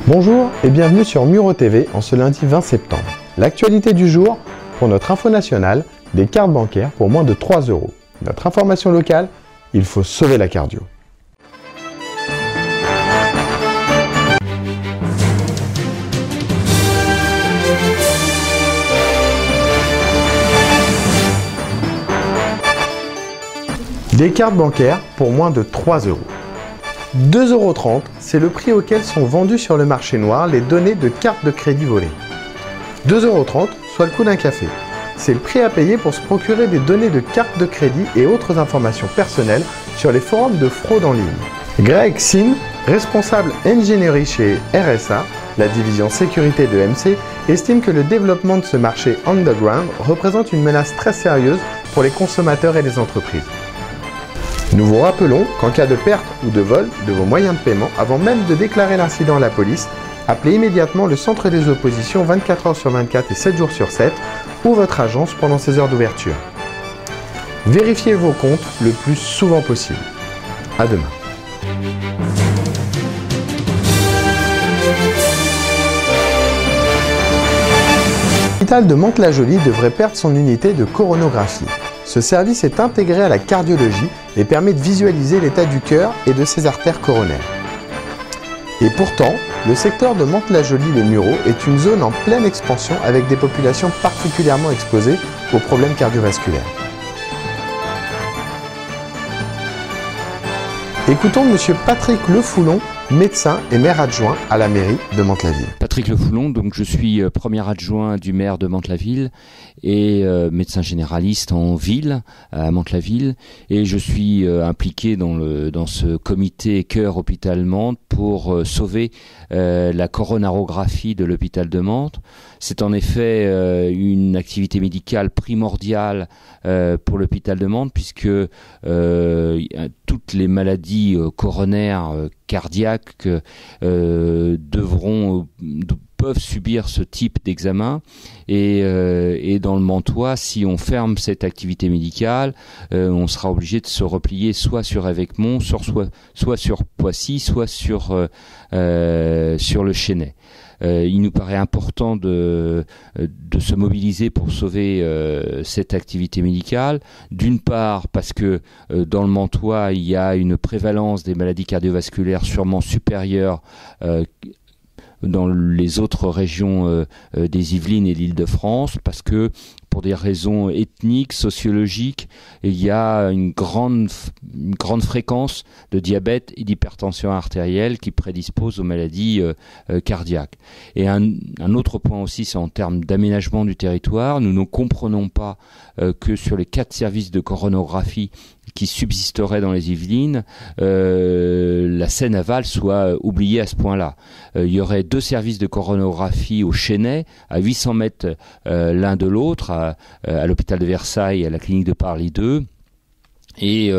Bonjour et bienvenue sur Muro TV en ce lundi 20 septembre. L'actualité du jour, pour notre info nationale, des cartes bancaires pour moins de 3 €. Notre information locale, il faut sauver la cardio. Des cartes bancaires pour moins de 3 €. 2,30 €, c'est le prix auquel sont vendues sur le marché noir les données de cartes de crédit volées. 2,30 €, soit le coût d'un café. C'est le prix à payer pour se procurer des données de cartes de crédit et autres informations personnelles sur les forums de fraude en ligne. Greg Sin, responsable ingénierie chez RSA, la division sécurité de MC, estime que le développement de ce marché underground représente une menace très sérieuse pour les consommateurs et les entreprises. Nous vous rappelons qu'en cas de perte ou de vol de vos moyens de paiement, avant même de déclarer l'incident à la police, appelez immédiatement le centre des oppositions 24 h sur 24 et 7 jours sur 7 ou votre agence pendant ses heures d'ouverture. Vérifiez vos comptes le plus souvent possible. À demain. L'hôpital de Mantes-la-Jolie devrait perdre son unité de coronographie. Ce service est intégré à la cardiologie et permet de visualiser l'état du cœur et de ses artères coronaires. Et pourtant, le secteur de Mantes-la-Jolie-les Mureaux est une zone en pleine expansion avec des populations particulièrement exposées aux problèmes cardiovasculaires. Écoutons M. Patrick Lefoulon, médecin et maire adjoint à la mairie de Mantes-la-Ville. Patrick Lefoulon, donc je suis premier adjoint du maire de Mantes-la-Ville et médecin généraliste en ville, à Mantes-la-Ville, et je suis impliqué dans ce comité Cœur Hôpital Mantes pour sauver la coronarographie de l'hôpital de Mantes. C'est en effet une activité médicale primordiale pour l'hôpital de Mantes puisque toutes les maladies coronaires cardiaques peuvent subir ce type d'examen et dans le Mantois, si on ferme cette activité médicale, on sera obligé de se replier soit sur Évêquemont, soit sur Poissy, soit sur le Chesnay. Il nous paraît important de se mobiliser pour sauver cette activité médicale. D'une part, parce que dans le Mantois, il y a une prévalence des maladies cardiovasculaires sûrement supérieure dans les autres régions des Yvelines et l'Île-de-France, parce que pour des raisons ethniques, sociologiques, il y a une grande fréquence de diabète et d'hypertension artérielle qui prédisposent aux maladies cardiaques. Et un autre point aussi, c'est en termes d'aménagement du territoire. Nous ne comprenons pas que sur les 4 services de coronographie qui subsisteraient dans les Yvelines, la Seine-Aval soit oubliée à ce point-là. Il y aurait 2 services de coronographie au Chesnay, à 800 mètres l'un de l'autre, à l'hôpital de Versailles et à la clinique de Parly 2, et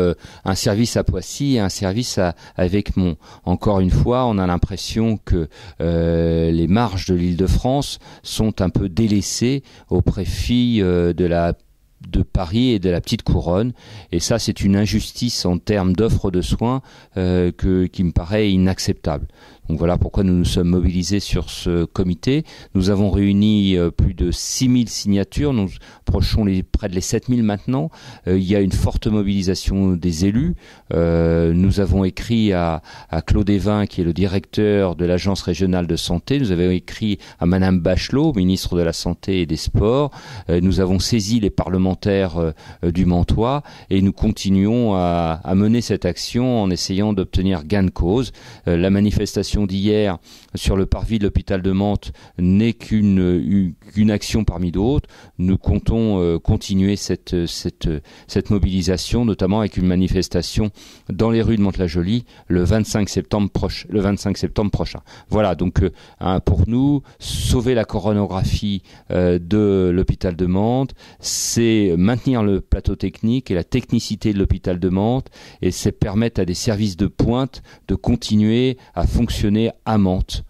un service à Poissy et un service à Évêquemont. Encore une fois, on a l'impression que les marges de l'Île-de-France sont un peu délaissées au profit de Paris et de la petite couronne, et ça c'est une injustice en termes d'offre de soins qui me paraît inacceptable. Donc voilà pourquoi nous nous sommes mobilisés sur ce comité. Nous avons réuni plus de 6000 signatures, nous approchons près de les 7000 maintenant. Il y a une forte mobilisation des élus. Nous avons écrit à Claude Evin, qui est le directeur de l'Agence régionale de santé. Nous avons écrit à Madame Bachelot, ministre de la Santé et des Sports. Nous avons saisi les parlementaires du Mantois et nous continuons à mener cette action en essayant d'obtenir gain de cause. La manifestation d'hier sur le parvis de l'hôpital de Mantes n'est qu'une action parmi d'autres. Nous comptons continuer cette mobilisation, notamment avec une manifestation dans les rues de Mantes-la-Jolie le 25 septembre prochain. Voilà, donc pour nous, sauver la coronographie de l'hôpital de Mantes, c'est maintenir le plateau technique et la technicité de l'hôpital de Mantes, et c'est permettre à des services de pointe de continuer à fonctionner à Mantes.